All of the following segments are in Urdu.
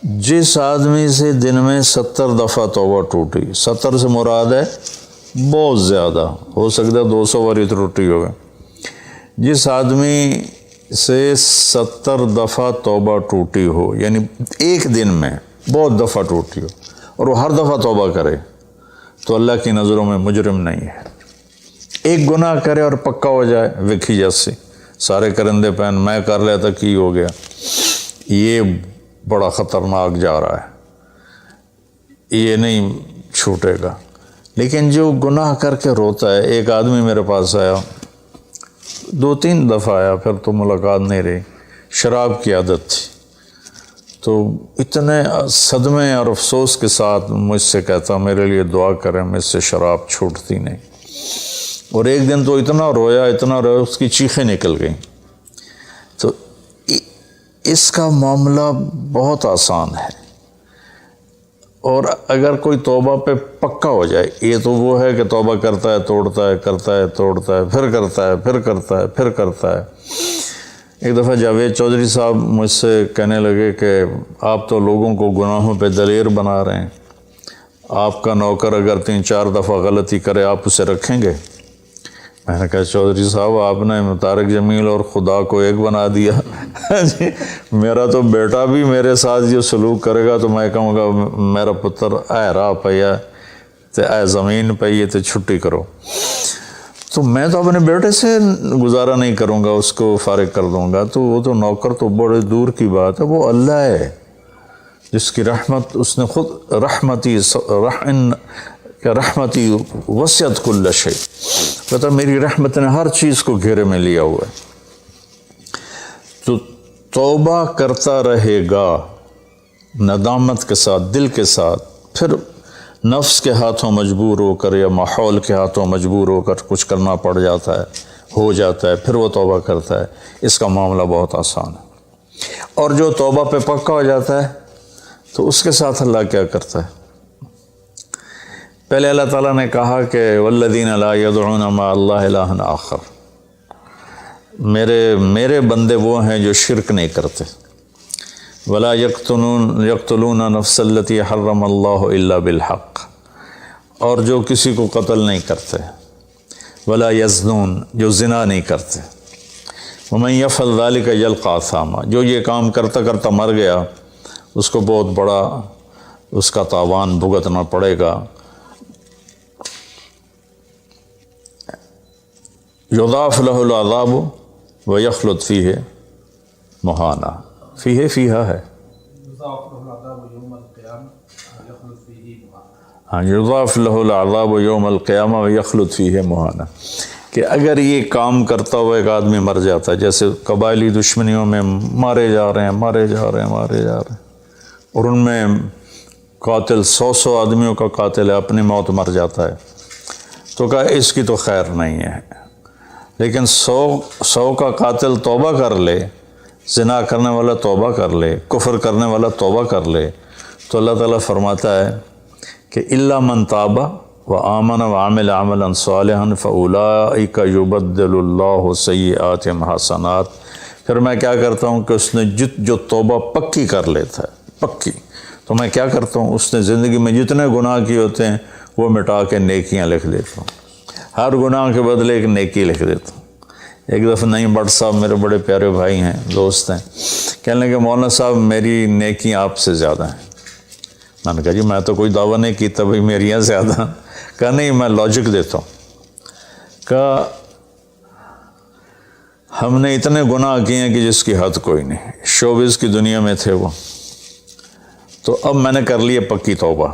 جس آدمی سے دن میں 70 دفعہ توبہ ٹوٹی، 70 سے مراد ہے بہت زیادہ، ہو سکتا ہے 200 بار ٹوٹی ہوگا، جس آدمی سے 70 دفعہ توبہ ٹوٹی ہو، یعنی ایک دن میں بہت دفعہ ٹوٹی ہو اور وہ ہر دفعہ توبہ کرے، تو اللہ کی نظروں میں مجرم نہیں ہے۔ ایک گناہ کرے اور پکا ہو جائے، وکھی جیسے سارے کرندے پہن میں کر لیتا کی ہو گیا، یہ بڑا خطرناک جا رہا ہے، یہ نہیں چھوٹے گا۔ لیکن جو گناہ کر کے روتا ہے، ایک آدمی میرے پاس آیا، 2-3 دفعہ آیا، پھر تو ملاقات نہیں رہی، شراب کی عادت تھی، تو اتنے صدمے اور افسوس کے ساتھ مجھ سے کہتا میرے لیے دعا کریں، مجھ سے شراب چھوٹتی نہیں۔ اور ایک دن تو اتنا رویا اس کی چیخیں نکل گئیں۔ تو اس کا معاملہ بہت آسان ہے، اور اگر کوئی توبہ پہ پکا ہو جائے، یہ تو وہ ہے کہ توبہ کرتا ہے توڑتا ہے، کرتا ہے توڑتا ہے، پھر کرتا ہے، پھر کرتا ہے، پھر کرتا ہے۔ ایک دفعہ جاوید چودھری صاحب مجھ سے کہنے لگے کہ آپ تو لوگوں کو گناہوں پہ دلیر بنا رہے ہیں، آپ کا نوکر اگر 3-4 دفعہ غلطی کرے آپ اسے رکھیں گے؟ میں نے کہا چودھری صاحب آپ نے طارق جمیل اور خدا کو ایک بنا دیا۔ میرا تو بیٹا بھی میرے ساتھ جو سلوک کرے گا تو میں کہوں گا میرا پتر اے راہ پیا تے اے زمین پئی تے چھٹی کرو۔ تو میں تو اپنے بیٹے سے گزارا نہیں کروں گا، اس کو فارغ کر دوں گا، تو وہ تو نوکر تو بڑے دور کی بات ہے، وہ اللہ ہے جس کی رحمت اس نے خود رحمتی وسعت کل شیء، کہتا میری رحمت نے ہر چیز کو گھیرے میں لیا ہوا ہے۔ تو توبہ کرتا رہے گا ندامت کے ساتھ، دل کے ساتھ، پھر نفس کے ہاتھوں مجبور ہو کر یا ماحول کے ہاتھوں مجبور ہو کر کچھ کرنا پڑ جاتا ہے، ہو جاتا ہے، پھر وہ توبہ کرتا ہے۔ اس کا معاملہ بہت آسان ہے۔ اور جو توبہ پہ پکا ہو جاتا ہے تو اس کے ساتھ اللہ کیا کرتا ہے؟ پہلے اللہ تعالیٰ نے کہا کہ والذین لا یدعون مع اللہ الہا آخر، میرے بندے وہ ہیں جو شرک نہیں کرتے، ولا یقتلون نفس التی حرم اللہ الا بالحق، اور جو کسی کو قتل نہیں کرتے، ولا یزنون، جو زنا نہیں کرتے، ومن یفعل ذلک یلقى اثاما، جو یہ کام کرتا کرتا مر گیا اس کو بہت بڑا اس کا تاوان بھگتنا پڑے گا۔ یضاعف له العذاب ویخلد فیہ مہانا، فیہا ہے، ہاں یضاعف له العذاب یوم القیامہ ویخلد فیہ مہانا، کہ اگر یہ کام کرتا ہوا ایک آدمی مر جاتا ہے، جیسے قبائلی دشمنیوں میں مارے جا رہے ہیں، اور ان میں قاتل 100 آدمیوں کا قاتل ہے، اپنی موت مر جاتا ہے، تو کہا اس کی تو خیر نہیں ہے۔ لیکن 100 کا قاتل توبہ کر لے، زنا کرنے والا توبہ کر لے، کفر کرنے والا توبہ کر لے، تو اللہ تعالیٰ فرماتا ہے کہ الا من تاب وآمن وعمل عملا صالحا فاولئک یبدل اللہ سیئاتہم حسنات۔ پھر میں کیا کرتا ہوں کہ اس نے جو توبہ پکی کر لیتا ہے، پکی، تو میں کیا کرتا ہوں اس نے زندگی میں جتنے گناہ کیے ہوتے ہیں وہ مٹا کے نیکیاں لکھ دیتا ہوں، ہر گناہ کے بدلے ایک نیکی لکھ دیتا ہوں۔ ایک دفعہ نعیم بٹ صاحب میرے بڑے پیارے بھائی ہیں، دوست ہیں، کہنے لگے مولانا صاحب میری نیکیاں آپ سے زیادہ ہیں۔ میں نے کہا جی میں تو کوئی دعویٰ نہیں کیتا بھائی میریاں زیادہ، کہا نہیں میں لاجک دیتا ہوں، کہا ہم نے اتنے گناہ کیے ہیں کہ جس کی حد کوئی نہیں، شوبز کی دنیا میں تھے وہ، تو اب میں نے کر لی پکی توبہ،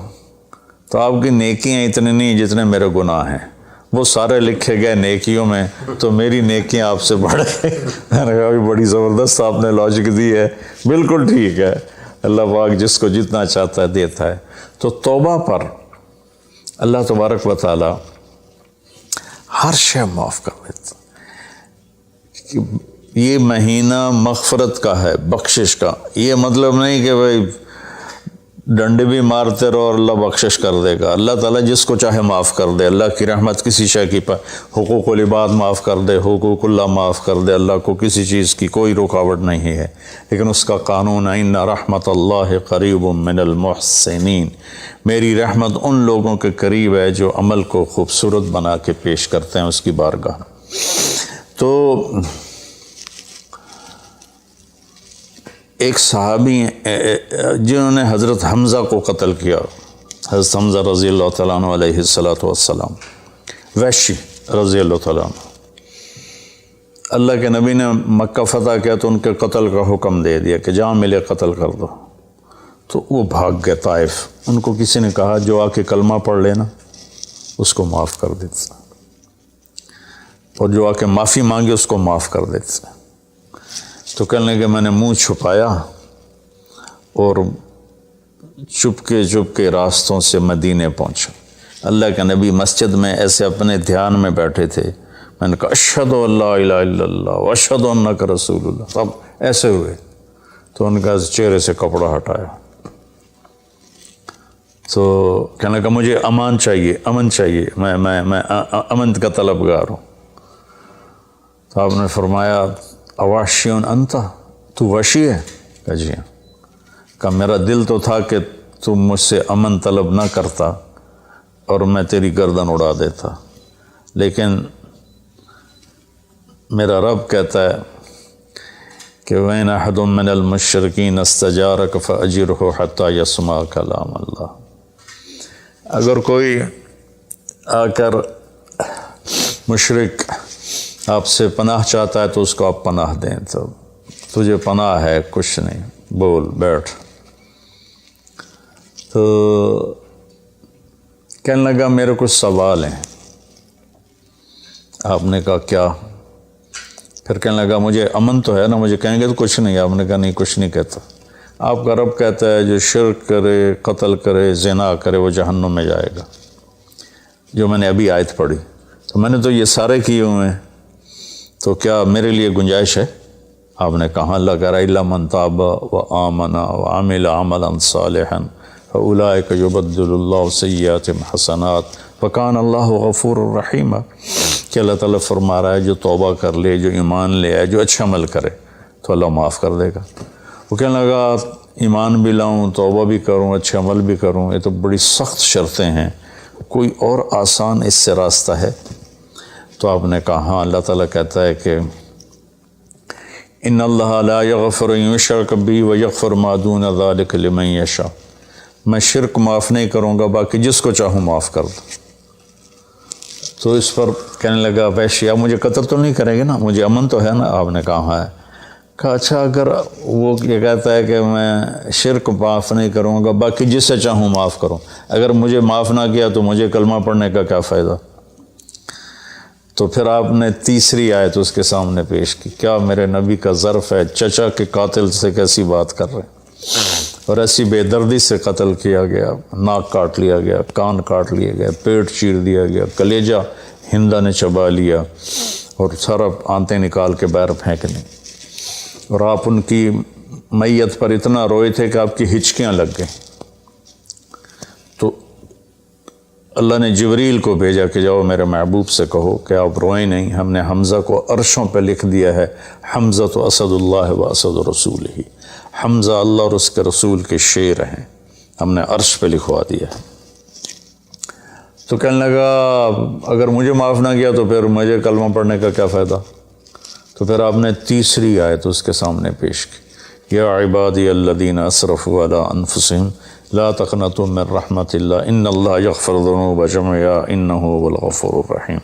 تو آپ کی نیکیاں اتنی نہیں جتنے میرے گناہ ہیں، وہ سارے لکھے گئے نیکیوں میں، تو میری نیکیاں آپ سے بڑھ گئی۔ میں نے کہا بڑی زبردست آپ نے لاجک دی ہے، بالکل ٹھیک ہے، اللہ پاک جس کو جتنا چاہتا ہے دیتا ہے۔ تو توبہ پر اللہ تبارک و تعالی ہر شے معاف کر دیتا۔ یہ مہینہ مغفرت کا ہے، بخشش کا، یہ مطلب نہیں کہ بھائی ڈنڈے بھی مارتے رہو اور اللہ بخشش کر دے گا. اللہ تعالیٰ جس کو چاہے معاف کر دے. اللہ کی رحمت کسی شے کی حقوق العباد معاف کر دے, حقوق اللہ معاف کر دے. اللہ کو کسی چیز کی کوئی رکاوٹ نہیں ہے, لیکن اس کا قانون ہے ان رحمت اللہ قریب من المحسنین. میری رحمت ان لوگوں کے قریب ہے جو عمل کو خوبصورت بنا کے پیش کرتے ہیں اس کی بارگاہ. تو ایک صحابی جنہوں نے حضرت حمزہ کو قتل کیا, حضرت حمزہ رضی اللہ تعالیٰ عنہ علیہ السلام, وحشی رضی اللہ تعالیٰ عنہ, اللہ کے نبی نے مکہ فتح کیا تو ان کے قتل کا حکم دے دیا کہ جہاں ملے قتل کر دو. تو وہ بھاگ گئے طائف. ان کو کسی نے کہا جو آ کے کلمہ پڑھ لینا اس کو معاف کر دیتے, اور جو آ کے معافی مانگے اس کو معاف کر دیتے. تو کہنے لگے میں نے منہ چھپایا اور چپ کے راستوں سے مدینے پہنچا. اللہ کے نبی مسجد میں ایسے اپنے دھیان میں بیٹھے تھے. میں نے کہا اشہد ان لا الہ الا اللہ واشہد انک رسول اللہ. سب ایسے ہوئے. تو ان کا چہرے سے کپڑا ہٹایا. تو کہنے لگا مجھے امن چاہیے, میں امن کا طلبگار ہوں. تو آپ نے فرمایا اواشیون انتا, تو وحشی ہے؟ کہا جی ہاں. کہا میرا دل تو تھا کہ تم مجھ سے امن طلب نہ کرتا اور میں تیری گردن اڑا دیتا, لیکن میرا رب کہتا ہے کہ وَإِنْ أَحَدٌ مِّنَ الْمُشْرِكِينَ اسْتَجَارَكَ فَأَجِرْهُ حَتَّى يَسْمَعَ كَلَامَ اللَّهِ. اگر کوئی آ کر مشرک آپ سے پناہ چاہتا ہے تو اس کو آپ پناہ دیں. تو تجھے پناہ ہے, کچھ نہیں, بول بیٹھ. تو کہنے لگا میرے کچھ سوال ہیں. آپ نے کہا کیا؟ پھر کہنے لگا مجھے امن تو ہے نا, مجھے کہیں گے تو کچھ نہیں. آپ نے کہا نہیں کچھ نہیں کہتا. آپ کا رب کہتا ہے جو شرک کرے, قتل کرے, زنا کرے وہ جہنم میں جائے گا, جو میں نے ابھی آیت پڑھی. تو میں نے تو یہ سارے کیے ہوئے ہیں, تو کیا میرے لیے گنجائش ہے؟ آپ نے کہا اللہ کہہ رہا الا من تاب وآمن وعمل عملا صالحا فاولئک یبدل اللہ سیئاتہم حسنات وکان اللہ غفور الرحیم. کہ اللہ تعالیٰ فرما رہا ہے جو توبہ کر لے, جو ایمان لے آئے, جو اچھا عمل کرے تو اللہ معاف کر دے گا. وہ کہنے لگا ایمان بھی لاؤں, توبہ بھی کروں, اچھا عمل بھی کروں, یہ تو بڑی سخت شرطیں ہیں, کوئی اور آسان اس سے راستہ ہے؟ تو آپ نے کہا ہاں, اللہ تعالیٰ کہتا ہے کہ ان اللہ لا یغفر ان یشرک بہ ویغفر ما دون ذلک لمن یشاء. میں شرک معاف نہیں کروں گا, باقی جس کو چاہوں معاف کر دوں. تو اس پر کہنے لگا وحشی آپ مجھے قتل تو نہیں کریں گے نا, مجھے امن تو ہے نا؟ آپ نے کہا ہاں ہے. کہا اچھا اگر وہ یہ کہتا ہے کہ میں شرک معاف نہیں کروں گا, باقی جس سے چاہوں معاف کروں, اگر مجھے معاف نہ کیا تو مجھے کلمہ پڑھنے کا کیا فائدہ؟ تو پھر آپ نے تیسری آیت اس کے سامنے پیش کی. کیا میرے نبی کا ظرف ہے, چچا کے قاتل سے کیسی بات کر رہے ہیں, اور ایسی بے دردی سے قتل کیا گیا, ناک کاٹ لیا گیا, کان کاٹ لیے گئے, پیٹ چیر دیا گیا, کلیجہ ہندا نے چبا لیا اور سارا آنتیں نکال کے باہر پھینک دیں, اور آپ ان کی میت پر اتنا روئے تھے کہ آپ کی ہچکیاں لگ گئیں. تو اللہ نے جبریل کو بھیجا کہ جاؤ میرے محبوب سے کہو کہ آپ روئیں نہیں, ہم نے حمزہ کو عرشوں پہ لکھ دیا ہے, حمزہ تو اسد اللہ و اسد رسول ہی, حمزہ اللہ اور اس کے رسول کے شیر ہیں, ہم نے عرش پہ لکھوا دیا ہے. تو کہنے لگا اگر مجھے معاف نہ کیا تو پھر مجھے کلمہ پڑھنے کا کیا فائدہ؟ تو پھر آپ نے تیسری آیت اس کے سامنے پیش کی, یا عبادی الذین اسرفوا علی انفسہم لا تقنطوا من رحمت اللہ ان اللہ یغفر الذنوب جميعا انہ هو الغفور الرحیم.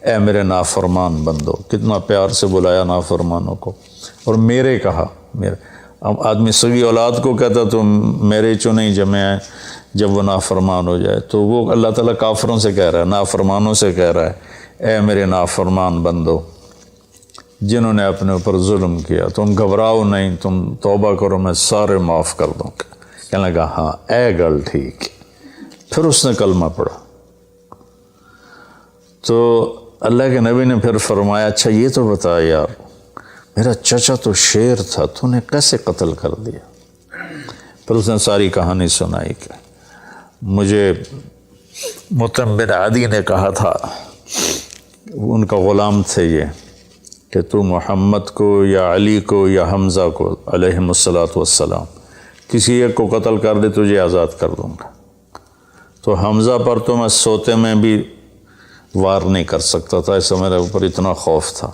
اے میرے نافرمان بندو, کتنا پیار سے بلایا نافرمانوں کو, اور میرے کہا. میرے آدمی سگی اولاد کو کہتا تو میرے چنے جمع ہیں, جب وہ نافرمان ہو جائے تو وہ اللہ تعالیٰ کافروں سے کہہ رہا ہے, نافرمانوں سے کہہ رہا ہے اے میرے نافرمان بندو جنہوں نے اپنے اوپر ظلم کیا, تم گھبراؤ نہیں, تم توبہ کرو, میں سارے معاف کر دوں گا. کہنے لگا ہاں اے گل ٹھیک. پھر اس نے کلمہ پڑھا. تو اللہ کے نبی نے پھر فرمایا اچھا یہ تو بتا یار, میرا چچا تو شیر تھا, تو نے کیسے قتل کر دیا؟ پھر اس نے ساری کہانی سنائی کہ مجھے مطعم بن عدی نے کہا تھا، ان کا غلام تھے یہ، کہ تو محمد کو یا علی کو یا حمزہ کو علیہم الصلاۃ والسلام کسی ایک کو قتل کر دے تجھے آزاد کر دوں گا۔ تو حمزہ پر تو میں سوتے میں بھی وار نہیں کر سکتا تھا، ایسا میرے اوپر اتنا خوف تھا،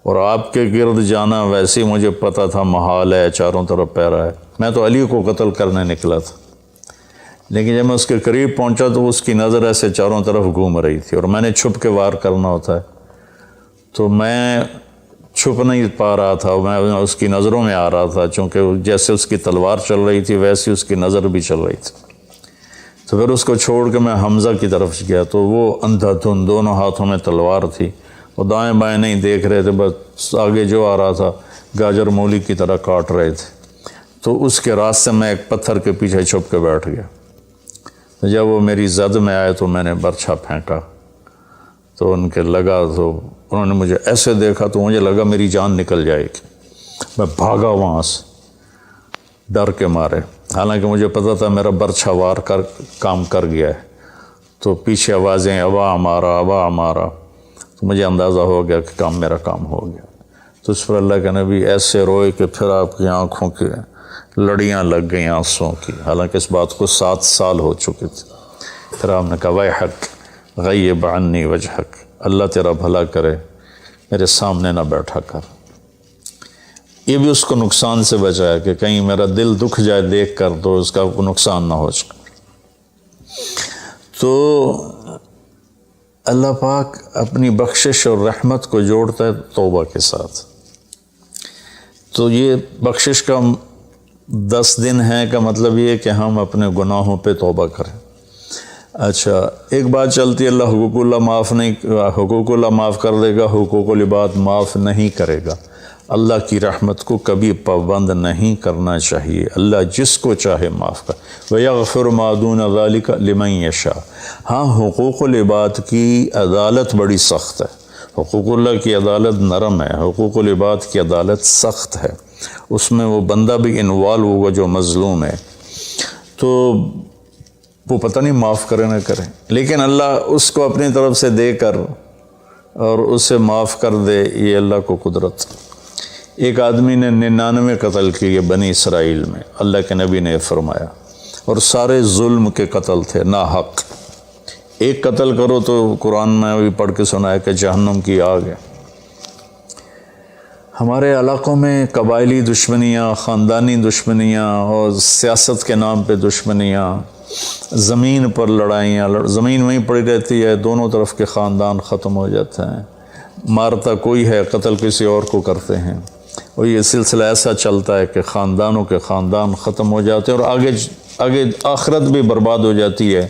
اور آپ کے گرد جانا ویسے ہی مجھے پتہ تھا محال ہے، چاروں طرف پیرا ہے۔ میں تو علی کو قتل کرنے نکلا تھا، لیکن جب میں اس کے قریب پہنچا تو اس کی نظر ایسے چاروں طرف گھوم رہی تھی، اور میں نے چھپ کے وار کرنا ہوتا ہے، تو میں چھپ نہیں پا رہا تھا، میں اس کی نظروں میں آ رہا تھا، چونکہ جیسے اس کی تلوار چل رہی تھی ویسے اس کی نظر بھی چل رہی تھی۔ تو پھر اس کو چھوڑ کے میں حمزہ کی طرف گیا تو وہ اندھا دھند، دونوں ہاتھوں میں تلوار تھی، وہ دائیں بائیں نہیں دیکھ رہے تھے، بس آگے جو آ رہا تھا گاجر مولی کی طرح کاٹ رہے تھے۔ تو اس کے راستے میں ایک پتھر کے پیچھے چھپ کے بیٹھ گیا۔ جب وہ میری زد میں آئے تو میں نے برچھا پھینکا تو ان کے لگا، تو انہوں نے مجھے ایسے دیکھا تو مجھے لگا میری جان نکل جائے گی۔ میں بھاگا وہاں سے ڈر کے مارے، حالانکہ مجھے پتہ تھا میرا برچھا وار کر کام کر گیا ہے۔ تو پیچھے آوازیں ابا ہمارا ابا ہمارا، تو مجھے اندازہ ہو گیا کہ میرا کام ہو گیا۔ تو اس پر اللہ کے نبی ایسے روئے کہ پھر آپ کی آنکھوں کی لڑیاں لگ گئیں آنسوں کی، حالانکہ اس بات کو 7 سال ہو چکے تھے۔ پھر آپ نے کہا ویحک غیب عنی وجہک، اللہ تیرا بھلا کرے میرے سامنے نہ بیٹھا کر۔ یہ بھی اس کو نقصان سے بچایا کہ کہیں میرا دل دکھ جائے دیکھ کر تو اس کا نقصان نہ ہو جائے۔ تو اللہ پاک اپنی بخشش اور رحمت کو جوڑتا ہے توبہ کے ساتھ۔ تو یہ بخشش کا 10 دن ہے کا مطلب یہ کہ ہم اپنے گناہوں پہ توبہ کریں۔ اچھا، ایک بات چلتی ہے، اللہ حقوق اللہ معاف کر دے گا، حقوق العباد معاف نہیں کرے گا۔ اللہ کی رحمت کو کبھی پابند نہیں کرنا چاہیے، اللہ جس کو چاہے معاف کر۔ وَيَغْفِرُ مَا دُونَ ذَلِكَ لِمَن يَشَاءُ۔ ہاں، حقوق العباد کی عدالت بڑی سخت ہے، حقوق اللہ کی عدالت نرم ہے، حقوق العباد کی عدالت سخت ہے، اس میں وہ بندہ بھی انوالو ہوگا جو مظلوم ہے، تو وہ پتہ نہیں معاف کرے نہ کرے، لیکن اللہ اس کو اپنی طرف سے دے کر اور اسے معاف کر دے، یہ اللہ کو قدرت۔ ایک آدمی نے 99 قتل کیے بنی اسرائیل میں، اللہ کے نبی نے فرمایا، اور سارے ظلم کے قتل تھے، ناحق۔ ایک قتل کرو تو قرآن میں بھی پڑھ کے سنایا کہ جہنم کی آگ ہے۔ ہمارے علاقوں میں قبائلی دشمنیاں، خاندانی دشمنیاں اور سیاست کے نام پہ دشمنیاں، زمین پر لڑائیاں، زمین وہیں پڑی رہتی ہے، دونوں طرف کے خاندان ختم ہو جاتے ہیں، مارتا کوئی ہے، قتل کسی اور کو کرتے ہیں، اور یہ سلسلہ ایسا چلتا ہے کہ خاندانوں کے خاندان ختم ہو جاتے ہیں، اور آگے آخرت بھی برباد ہو جاتی ہے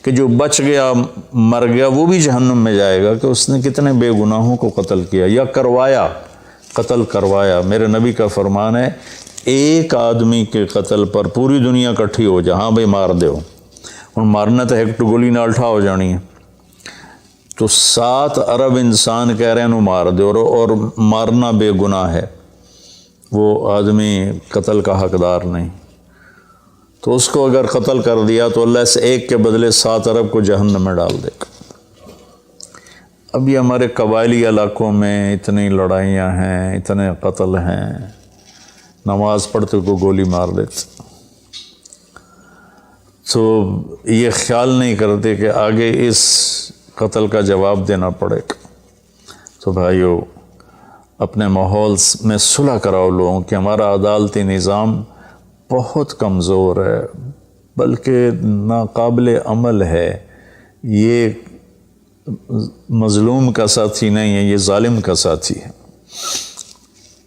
کہ جو بچ گیا مر گیا وہ بھی جہنم میں جائے گا کہ اس نے کتنے بے گناہوں کو قتل کیا یا کروایا، قتل کروایا۔ میرے نبی کا فرمان ہے ایک آدمی کے قتل پر پوری دنیا اکٹھی ہو جا، ہاں بھائی مار دیو، اور مارنا تو ایک گولی نال ٹھا ہو جانی ہے، تو 7 ارب انسان کہہ رہے ہیں انہوں مار دے، اور مارنا بے گناہ ہے، وہ آدمی قتل کا حقدار نہیں، تو اس کو اگر قتل کر دیا تو اللہ اس ایک کے بدلے 7 ارب کو جہنم میں ڈال دے گا۔ اب یہ ہمارے قبائلی علاقوں میں اتنی لڑائیاں ہیں، اتنے قتل ہیں، نماز پڑھتے کو گولی مار دیتے، تو یہ خیال نہیں کرتے کہ آگے اس قتل کا جواب دینا پڑے گا۔ تو بھائیو، اپنے ماحول میں صلح کراؤ لوگوں کہ ہمارا عدالتی نظام بہت کمزور ہے، بلکہ ناقابل عمل ہے، یہ مظلوم کا ساتھی نہیں ہے، یہ ظالم کا ساتھی ہے۔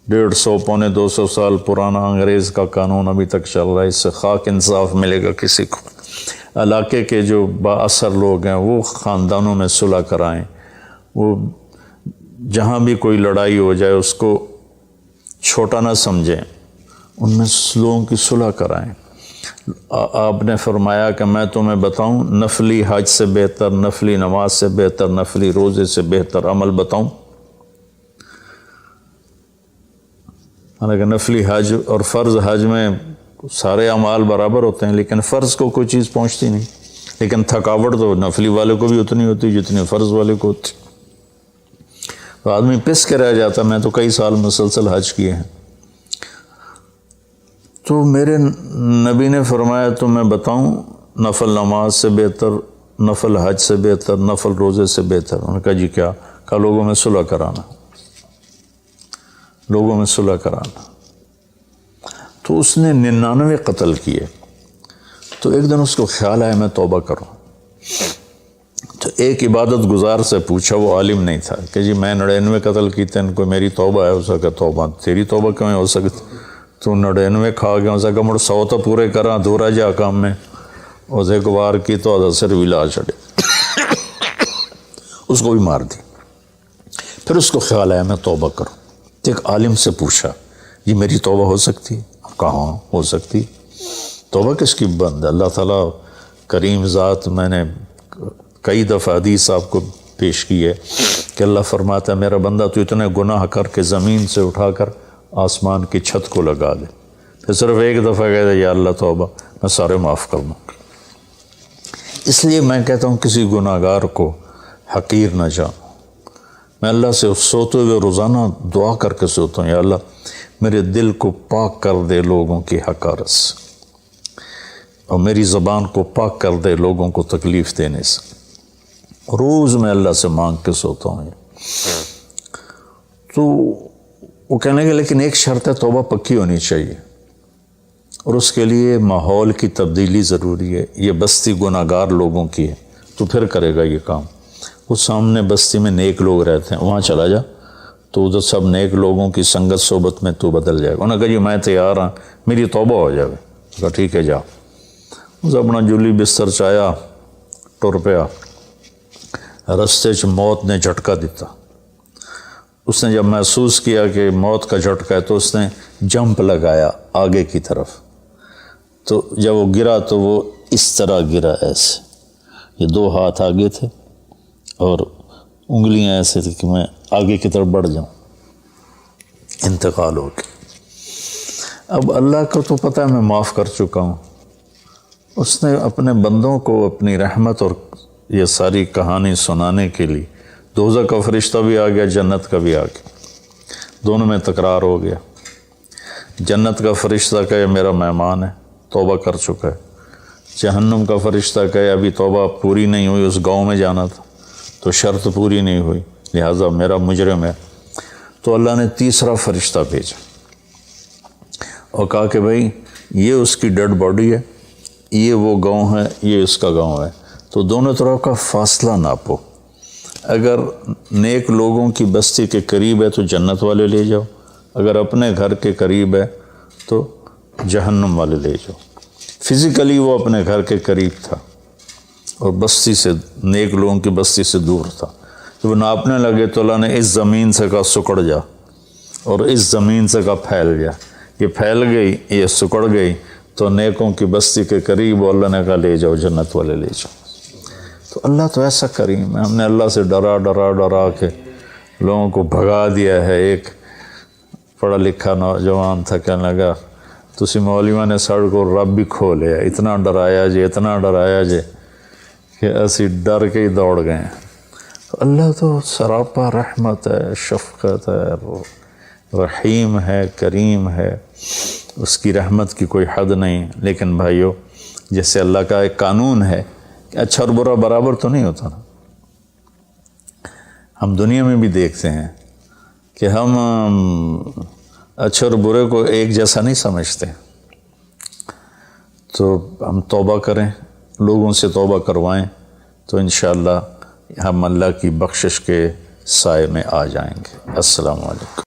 150 پونے 200 سال پرانا انگریز کا قانون ابھی تک چل رہا ہے، اس سے خاک انصاف ملے گا کسی کو۔ علاقے کے جو با اثر لوگ ہیں وہ خاندانوں میں صلح کرائیں، وہ جہاں بھی کوئی لڑائی ہو جائے اس کو چھوٹا نہ سمجھیں، ان میں لوگوں کی صلح کرائیں۔ آپ نے فرمایا کہ میں تمہیں بتاؤں نفلی حج سے بہتر، نفلی نماز سے بہتر، نفلی روزے سے بہتر عمل بتاؤں؟ حالانکہ نفلی حج اور فرض حج میں سارے اعمال برابر ہوتے ہیں لیکن فرض کو کوئی چیز پہنچتی نہیں، لیکن تھکاوٹ تو نفلی والے کو بھی اتنی ہوتی جتنی فرض والے کو ہوتی. تو آدمی پس کے رہ جاتا. میں تو کئی سال مسلسل حج کیے ہیں. تو میرے نبی نے فرمایا تو میں بتاؤں نفل نماز سے بہتر، نفل حج سے بہتر، نفل روزے سے بہتر؟ انہوں نے کہا جی کیا؟ کہا لوگوں میں صلح کرانا، لوگوں میں صلح کرانا. تو اس نے 99 قتل کیے. تو ایک دن اس کو خیال آیا میں توبہ کروں. تو ایک عبادت گزار سے پوچھا، وہ عالم نہیں تھا، کہ جی میں 99 قتل کیتے ہیں، کوئی میری توبہ ہے؟ اس کا توبہ تیری توبہ کیوں ہو سکتی؟ تو 99 کھا گیا. اس کا مڑ 100 تو پورے کراں دورا جا کام میں. اس ایک وار کی تو اثر بھی لا چھڑے، اس کو بھی مار دی. پھر اس کو خیال آیا میں توبہ کروں. تو ایک عالم سے پوچھا جی میری توبہ ہو سکتی؟ کہاں ہو سکتی؟ توبہ کس کی بند ہے؟ اللہ تعالیٰ کریم ذات، میں نے کئی دفعہ حدیث آپ کو پیش کی ہے کہ اللہ فرماتا ہے میرا بندہ تو اتنے گناہ کر کے زمین سے اٹھا کر آسمان کی چھت کو لگا دے، پھر صرف ایک دفعہ کہہ دے یا اللہ توبہ، میں سارے معاف کر دوں. اس لیے میں کہتا ہوں کسی گناہ گار کو حقیر نہ جانو. میں اللہ سے سوتے ہوئے روزانہ دعا کر کے سوتا ہوں، یا اللہ میرے دل کو پاک کر دے لوگوں کی حقارت سے، اور میری زبان کو پاک کر دے لوگوں کو تکلیف دینے سے. روز میں اللہ سے مانگ کے سوتا ہوں. تو وہ کہنے لگے لیکن ایک شرط ہے، توبہ پکی ہونی چاہیے، اور اس کے لیے ماحول کی تبدیلی ضروری ہے. یہ بستی گناہ گار لوگوں کی ہے، تو پھر کرے گا یہ کام. وہ سامنے بستی میں نیک لوگ رہتے ہیں، وہاں چلا جا، تو ادھر سب نیک لوگوں کی سنگت صحبت میں تو بدل جائے گا. انہوں نے کہا جی میں تیار ہوں، میری توبہ ہو جائے. کہا ٹھیک ہے جا. اس اپنا جلی بستر چایا، ٹر پیا. رستے چ موت نے جھٹکا دیتا. اس نے جب محسوس کیا کہ موت کا جھٹکا ہے تو اس نے جمپ لگایا آگے کی طرف. تو جب وہ گرا تو وہ اس طرح گرا ایسے، یہ 2 ہاتھ آگے تھے اور انگلیاں ایسے تھی کہ میں آگے کی طرف بڑھ جاؤں. انتقال ہو گیا. اب اللہ کو تو پتہ ہے میں معاف کر چکا ہوں. اس نے اپنے بندوں کو اپنی رحمت اور یہ ساری کہانی سنانے کے لیے دوزخ کا فرشتہ بھی آ گیا، جنت کا بھی آ گیا. دونوں میں تکرار ہو گیا. جنت کا فرشتہ کہے میرا مہمان ہے، توبہ کر چکا ہے. جہنم کا فرشتہ کہے ابھی توبہ پوری نہیں ہوئی، اس گاؤں میں جانا تھا تو شرط پوری نہیں ہوئی، لہٰذا میرا مجرم ہے. تو اللہ نے تیسرا فرشتہ بھیجا اور کہا کہ بھائی یہ اس کی ڈیڈ باڈی ہے، یہ وہ گاؤں ہے، یہ اس کا گاؤں ہے، تو دونوں طرف کا فاصلہ ناپو. اگر نیک لوگوں کی بستی کے قریب ہے تو جنت والے لے جاؤ، اگر اپنے گھر کے قریب ہے تو جہنم والے لے جاؤ. فزیکلی وہ اپنے گھر کے قریب تھا اور بستی سے، نیک لوگوں کی بستی سے دور تھا. جب ناپنے لگے تو اللہ نے اس زمین سے کہا سکڑ جا، اور اس زمین سے کہا پھیل جا. یہ پھیل گئی، یہ سکڑ گئی تو نیکوں کی بستی کے قریب، اللہ نے کہا لے جاؤ، جنت والے لے جاؤ. تو اللہ تو ایسا کریم ہے. ہم نے اللہ سے ڈرا کے لوگوں کو بھگا دیا ہے. ایک پڑھا لکھا نوجوان تھا، کہنے لگا تسی مولویاں نے ساڑھ کو رب بھی کھو لیا، اتنا ڈرایا جے کہ اسی ڈر کے ہی دوڑ گئے. تو اللہ تو سراپا رحمت ہے، شفقت ہے، رحیم ہے، کریم ہے، اس کی رحمت کی کوئی حد نہیں. لیکن بھائیو، جیسے اللہ کا ایک قانون ہے کہ اچھا اور برا برابر تو نہیں ہوتا نا. ہم دنیا میں بھی دیکھتے ہیں کہ ہم اچھے اور برے کو ایک جیسا نہیں سمجھتے. تو ہم توبہ کریں، لوگوں سے توبہ کروائیں، تو انشاءاللہ ہم اللہ کی بخشش کے سائے میں آ جائیں گے. السلام علیکم.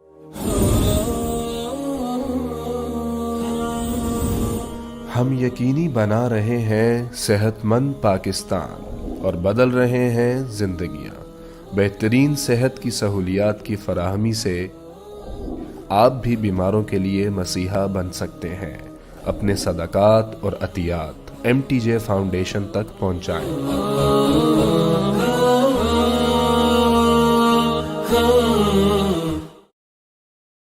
ہم یقینی بنا رہے ہیں صحت مند پاکستان اور بدل رہے ہیں زندگیاں. بہترین صحت کی سہولیات کی فراہمی سے آپ بھی بیماروں کے لیے مسیحا بن سکتے ہیں. اپنے صدقات اور عطیات MTJ فاؤنڈیشن تک پہنچائیں.